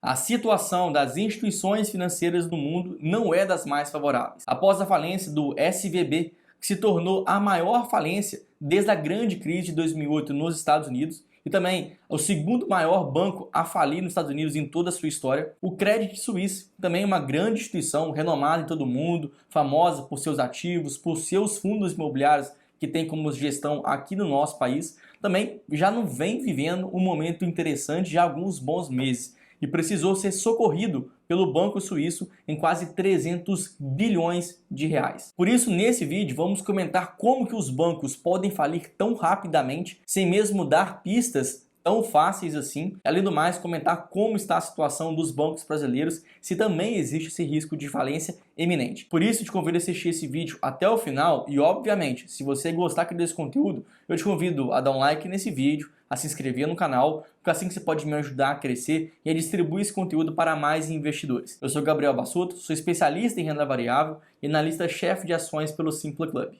A situação das instituições financeiras no mundo não é das mais favoráveis. Após a falência do SVB, que se tornou a maior falência desde a grande crise de 2008 nos Estados Unidos, e também o segundo maior banco a falir nos Estados Unidos em toda a sua história, o Credit Suisse, também uma grande instituição renomada em todo o mundo, famosa por seus ativos, por seus fundos imobiliários que tem como gestão aqui no nosso país, também já não vem vivendo um momento interessante já há alguns bons meses e precisou ser socorrido pelo Banco Suíço em quase 300 bilhões de reais. Por isso, nesse vídeo, vamos comentar como que os bancos podem falir tão rapidamente, sem mesmo dar pistas tão fáceis assim. Além do mais, comentar como está a situação dos bancos brasileiros, se também existe esse risco de falência iminente. Por isso, te convido a assistir esse vídeo até o final e, obviamente, se você gostar desse conteúdo, eu te convido a dar um like nesse vídeo, a se inscrever no canal, porque assim você pode me ajudar a crescer e a distribuir esse conteúdo para mais investidores. Eu sou Gabriel Bassoto, sou especialista em renda variável e analista-chefe de ações pelo Simple Club.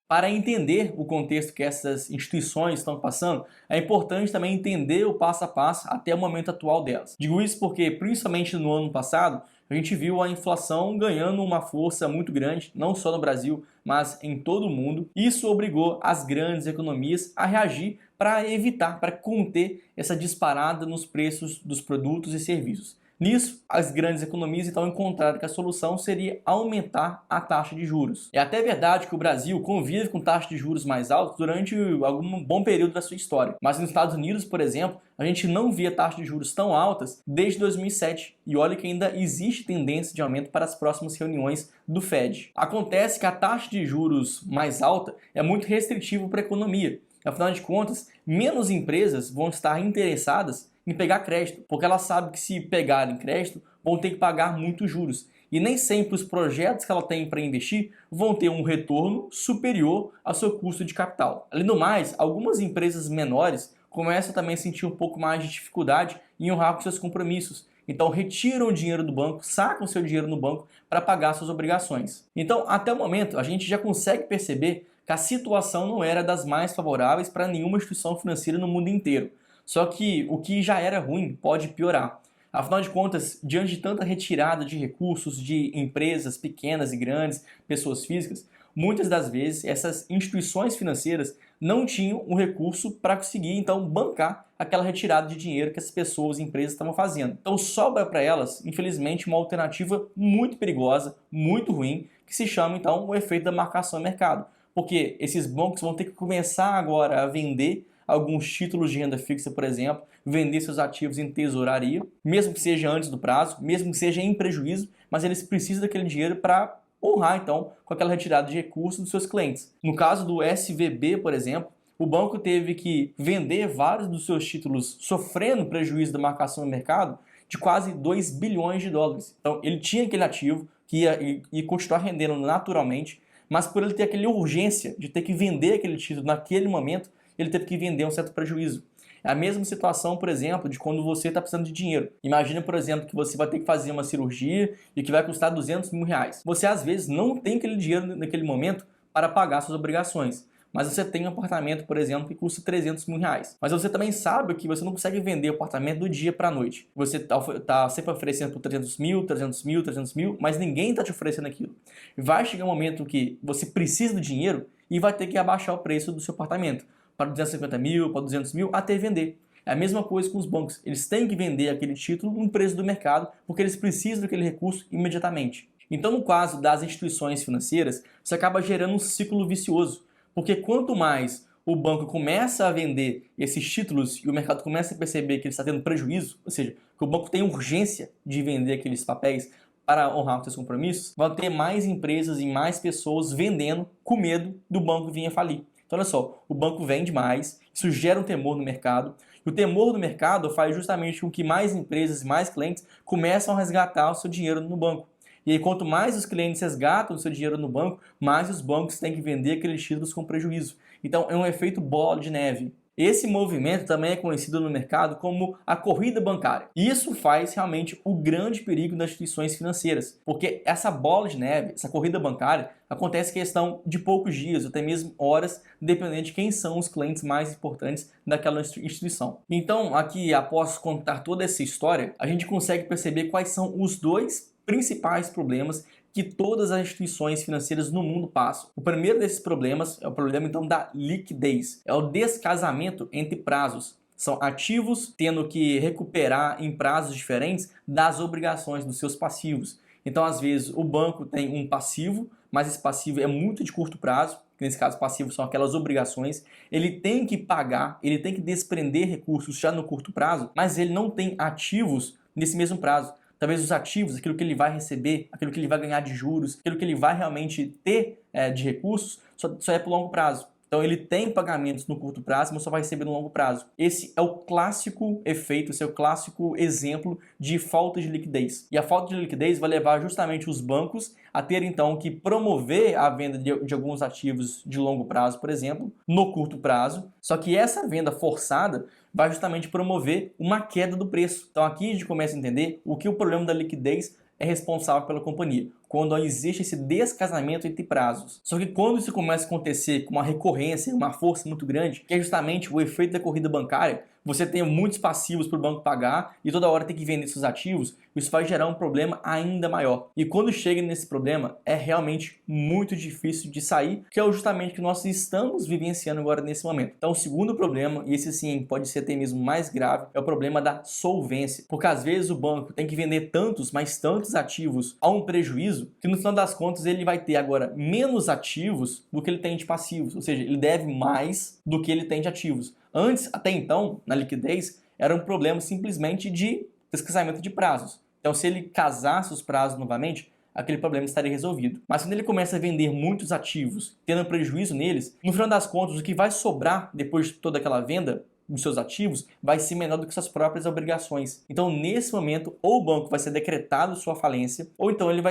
Para entender o contexto que essas instituições estão passando, é importante também entender o passo a passo até o momento atual delas. Digo isso porque, principalmente no ano passado, a gente viu a inflação ganhando uma força muito grande, não só no Brasil, mas em todo o mundo. Isso obrigou as grandes economias a reagir para evitar, para conter essa disparada nos preços dos produtos e serviços. Nisso, as grandes economias então encontraram que a solução seria aumentar a taxa de juros. É até verdade que o Brasil convive com taxas de juros mais altas durante algum bom período da sua história. Mas nos Estados Unidos, por exemplo, a gente não via taxas de juros tão altas desde 2007. E olha que ainda existe tendência de aumento para as próximas reuniões do Fed. Acontece que a taxa de juros mais alta é muito restritiva para a economia. Afinal de contas, menos empresas vão estar interessadas em pegar crédito, porque elas sabem que se pegarem crédito, vão ter que pagar muitos juros. E nem sempre os projetos que ela tem para investir vão ter um retorno superior ao seu custo de capital. Além do mais, algumas empresas menores começam também a sentir um pouco mais de dificuldade em honrar com seus compromissos. Então retiram o dinheiro do banco, sacam seu dinheiro no banco para pagar suas obrigações. Então, até o momento, a gente já consegue perceber que a situação não era das mais favoráveis para nenhuma instituição financeira no mundo inteiro. Só que o que já era ruim pode piorar. Afinal de contas, diante de tanta retirada de recursos de empresas pequenas e grandes, pessoas físicas, muitas das vezes essas instituições financeiras não tinham um recurso para conseguir então bancar aquela retirada de dinheiro que as pessoas e empresas estavam fazendo. Então sobra para elas, infelizmente, uma alternativa muito perigosa, muito ruim, que se chama então o efeito da marcação no mercado. Porque esses bancos vão ter que começar agora a vender alguns títulos de renda fixa, por exemplo, vender seus ativos em tesouraria, mesmo que seja antes do prazo, mesmo que seja em prejuízo, mas eles precisam daquele dinheiro para honrar, então, com aquela retirada de recursos dos seus clientes. No caso do SVB, por exemplo, o banco teve que vender vários dos seus títulos sofrendo prejuízo da marcação no mercado de quase 2 bilhões de dólares. Então, ele tinha aquele ativo que ia continuar rendendo naturalmente, mas por ele ter aquela urgência de ter que vender aquele título naquele momento, ele teve que vender um certo prejuízo. É a mesma situação, por exemplo, de quando você está precisando de dinheiro. Imagina, por exemplo, que você vai ter que fazer uma cirurgia e que vai custar 200 mil reais. Você, às vezes, não tem aquele dinheiro naquele momento para pagar suas obrigações. Mas você tem um apartamento, por exemplo, que custa 300 mil reais. Mas você também sabe que você não consegue vender o apartamento do dia para a noite. Você está sempre oferecendo por 300 mil, 300 mil, 300 mil, mas ninguém está te oferecendo aquilo. Vai chegar um momento que você precisa do dinheiro e vai ter que abaixar o preço do seu apartamento para 250 mil, para 200 mil, até vender. É a mesma coisa com os bancos. Eles têm que vender aquele título no preço do mercado porque eles precisam daquele recurso imediatamente. Então, no caso das instituições financeiras, você acaba gerando um ciclo vicioso. Porque quanto mais o banco começa a vender esses títulos e o mercado começa a perceber que ele está tendo prejuízo, ou seja, que o banco tem urgência de vender aqueles papéis para honrar os seus compromissos, vão ter mais empresas e mais pessoas vendendo com medo do banco vir a falir. Então, olha só, o banco vende mais, isso gera um temor no mercado, e o temor do mercado faz justamente com que mais empresas e mais clientes começam a resgatar o seu dinheiro no banco. E aí, quanto mais os clientes resgatam o seu dinheiro no banco, mais os bancos têm que vender aqueles títulos com prejuízo. Então, é um efeito bola de neve. Esse movimento também é conhecido no mercado como a corrida bancária. E isso faz realmente o grande perigo das instituições financeiras, porque essa bola de neve, essa corrida bancária, acontece em questão de poucos dias, até mesmo horas, dependendo de quem são os clientes mais importantes daquela instituição. Então, aqui, após contar toda essa história, a gente consegue perceber quais são os dois principais problemas que todas as instituições financeiras no mundo passam. O primeiro desses problemas é o problema então da liquidez, é o descasamento entre prazos. São ativos tendo que recuperar em prazos diferentes das obrigações dos seus passivos. Então, às vezes, o banco tem um passivo, mas esse passivo é muito de curto prazo, que nesse caso passivo são aquelas obrigações, ele tem que pagar, ele tem que desprender recursos já no curto prazo, mas ele não tem ativos nesse mesmo prazo. Talvez os ativos, aquilo que ele vai receber, aquilo que ele vai ganhar de juros, aquilo que ele vai realmente ter de recursos, só é por longo prazo. Então ele tem pagamentos no curto prazo, mas só vai receber no longo prazo. Esse é o clássico efeito, esse é o clássico exemplo de falta de liquidez. E a falta de liquidez vai levar justamente os bancos a ter então que promover a venda de alguns ativos de longo prazo, por exemplo, no curto prazo. Só que essa venda forçada vai justamente promover uma queda do preço. Então aqui a gente começa a entender o que o problema da liquidez é responsável pela companhia, quando existe esse descasamento entre prazos. Só que quando isso começa a acontecer com uma recorrência, uma força muito grande, que é justamente o efeito da corrida bancária, você tem muitos passivos para o banco pagar e toda hora tem que vender seus ativos, isso vai gerar um problema ainda maior. E quando chega nesse problema, é realmente muito difícil de sair, que é justamente o que nós estamos vivenciando agora nesse momento. Então, o segundo problema, e esse sim pode ser até mesmo mais grave, é o problema da solvência. Porque às vezes o banco tem que vender tantos, mas tantos ativos a um prejuízo, que no final das contas ele vai ter agora menos ativos do que ele tem de passivos, ou seja, ele deve mais do que ele tem de ativos. Antes, até então, na liquidez, era um problema simplesmente de descasamento de prazos. Então, se ele casasse os prazos novamente, aquele problema estaria resolvido. Mas quando ele começa a vender muitos ativos, tendo prejuízo neles, no final das contas, o que vai sobrar depois de toda aquela venda dos seus ativos vai ser menor do que suas próprias obrigações. Então, nesse momento, ou o banco vai ser decretado sua falência, ou então ele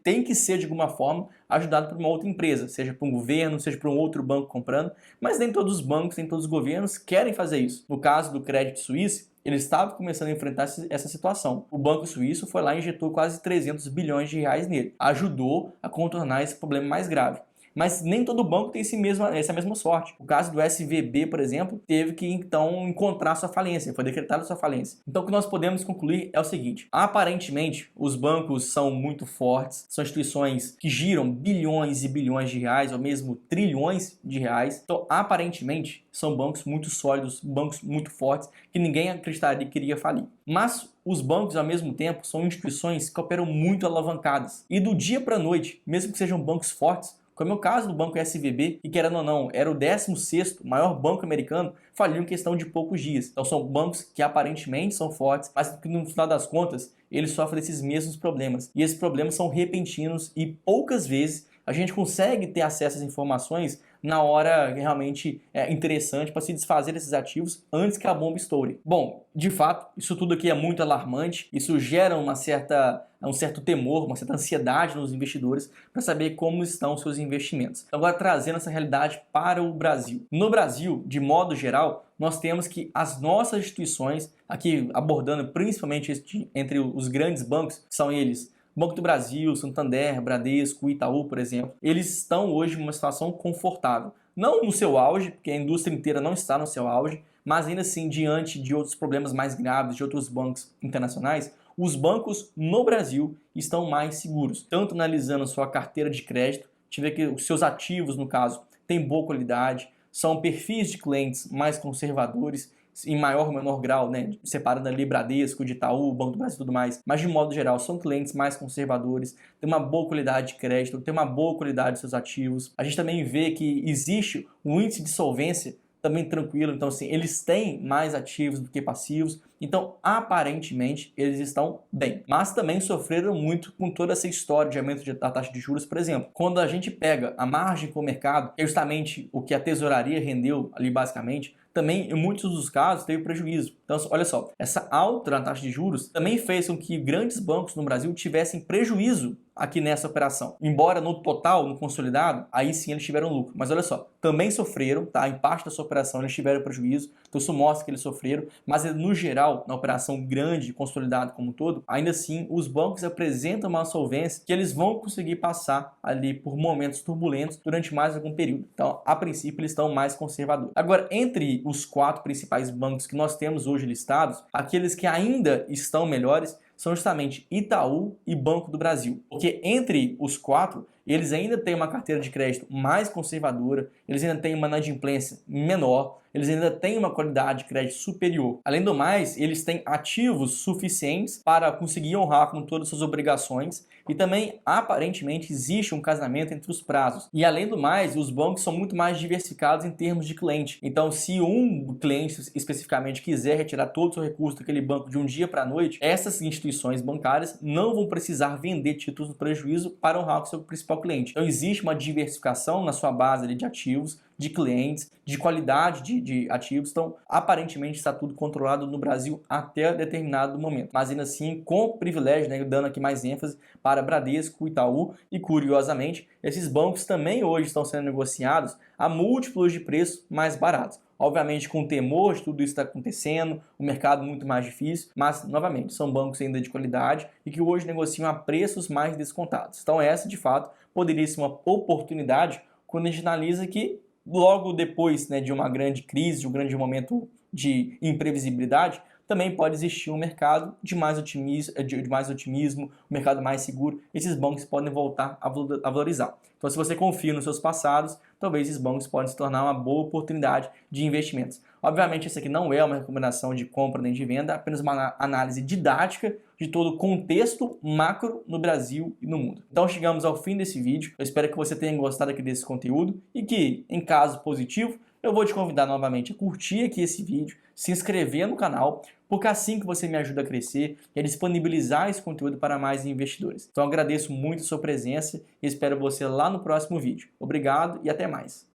tem que ser de alguma forma ajudado por uma outra empresa, seja por um governo, seja por um outro banco comprando, mas nem todos os bancos, nem todos os governos querem fazer isso. No caso do Credit Suisse, ele estava começando a enfrentar essa situação. O Banco Suíço foi lá e injetou quase 300 bilhões de reais nele. Ajudou a contornar esse problema mais grave. Mas nem todo banco tem essa mesma sorte. O caso do SVB, por exemplo, teve que então encontrar sua falência, foi decretada sua falência. Então o que nós podemos concluir é o seguinte: aparentemente os bancos são muito fortes, são instituições que giram bilhões e bilhões de reais, ou mesmo trilhões de reais. Então aparentemente são bancos muito sólidos, bancos muito fortes, que ninguém acreditaria que iria falir. Mas os bancos, ao mesmo tempo, são instituições que operam muito alavancadas. E do dia para a noite, mesmo que sejam bancos fortes, como é o caso do banco SVB, que querendo ou não, era o 16º maior banco americano, faliu em questão de poucos dias. Então são bancos que aparentemente são fortes, mas que no final das contas, eles sofrem esses mesmos problemas. E esses problemas são repentinos e poucas vezes a gente consegue ter acesso às informações na hora realmente interessante para se desfazer desses ativos antes que a bomba estoure. Bom, de fato, isso tudo aqui é muito alarmante, isso gera um certo temor, uma certa ansiedade nos investidores para saber como estão os seus investimentos. Agora, trazendo essa realidade para o Brasil. No Brasil, de modo geral, nós temos que as nossas instituições, aqui abordando principalmente entre os grandes bancos, que são eles Banco do Brasil, Santander, Bradesco, Itaú, por exemplo, eles estão hoje em uma situação confortável. Não no seu auge, porque a indústria inteira não está no seu auge, mas ainda assim, diante de outros problemas mais graves de outros bancos internacionais, os bancos no Brasil estão mais seguros. Tanto analisando sua carteira de crédito, tiver que os seus ativos, no caso, têm boa qualidade, são perfis de clientes mais conservadores, em maior ou menor grau, né, separando ali Bradesco, de Itaú, Banco do Brasil e tudo mais, mas de modo geral são clientes mais conservadores, tem uma boa qualidade de crédito, tem uma boa qualidade de seus ativos. A gente também vê que existe um índice de solvência também tranquilo, então assim, eles têm mais ativos do que passivos, então aparentemente eles estão bem, mas também sofreram muito com toda essa história de aumento da taxa de juros, por exemplo. Quando a gente pega a margem com o mercado, que é justamente o que a tesouraria rendeu ali basicamente, também em muitos dos casos teve prejuízo. Então olha só, essa alta na taxa de juros também fez com que grandes bancos no Brasil tivessem prejuízo aqui nessa operação. Embora no total, no consolidado, aí sim eles tiveram lucro. Mas olha só, também sofreram, tá? Em parte da sua operação eles tiveram prejuízo, então isso mostra que eles sofreram, mas no geral, na operação grande, consolidada como um todo, ainda assim os bancos apresentam uma solvência que eles vão conseguir passar ali por momentos turbulentos durante mais algum período. Então, a princípio, eles estão mais conservadores. Agora, entre os 4 principais bancos que nós temos hoje listados, aqueles que ainda estão melhores são justamente Itaú e Banco do Brasil. Porque entre os 4, eles ainda têm uma carteira de crédito mais conservadora, eles ainda têm uma inadimplência menor, eles ainda têm uma qualidade de crédito superior. Além do mais, eles têm ativos suficientes para conseguir honrar com todas as suas obrigações e também, aparentemente, existe um casamento entre os prazos. E além do mais, os bancos são muito mais diversificados em termos de cliente. Então, se um cliente especificamente quiser retirar todo o seu recurso daquele banco de um dia para a noite, essas instituições bancárias não vão precisar vender títulos no prejuízo para honrar com o seu principal cliente. Então, existe uma diversificação na sua base ali de ativos, de clientes, de qualidade de ativos. Então, aparentemente está tudo controlado no Brasil até determinado momento. Mas ainda assim, com privilégio, né, dando aqui mais ênfase para Bradesco, Itaú e, curiosamente, esses bancos também hoje estão sendo negociados a múltiplos de preço mais baratos. Obviamente, com temor de tudo isso está acontecendo, o mercado muito mais difícil, mas, novamente, são bancos ainda de qualidade e que hoje negociam a preços mais descontados. Então, essa, de fato, poderia ser uma oportunidade quando a gente analisa que logo depois, né, de uma grande crise, de um grande momento de imprevisibilidade, também pode existir um mercado de mais otimismo, um mercado mais seguro. Esses bancos podem voltar a valorizar. Então, se você confia nos seus passados, talvez esses bancos podem se tornar uma boa oportunidade de investimentos. Obviamente, essa aqui não é uma recomendação de compra nem de venda, apenas uma análise didática de todo o contexto macro no Brasil e no mundo. Então, chegamos ao fim desse vídeo. Eu espero que você tenha gostado aqui desse conteúdo e que, em caso positivo, eu vou te convidar novamente a curtir aqui esse vídeo, se inscrever no canal, porque assim que você me ajuda a crescer e a disponibilizar esse conteúdo para mais investidores. Então, agradeço muito a sua presença e espero você lá no próximo vídeo. Obrigado e até mais.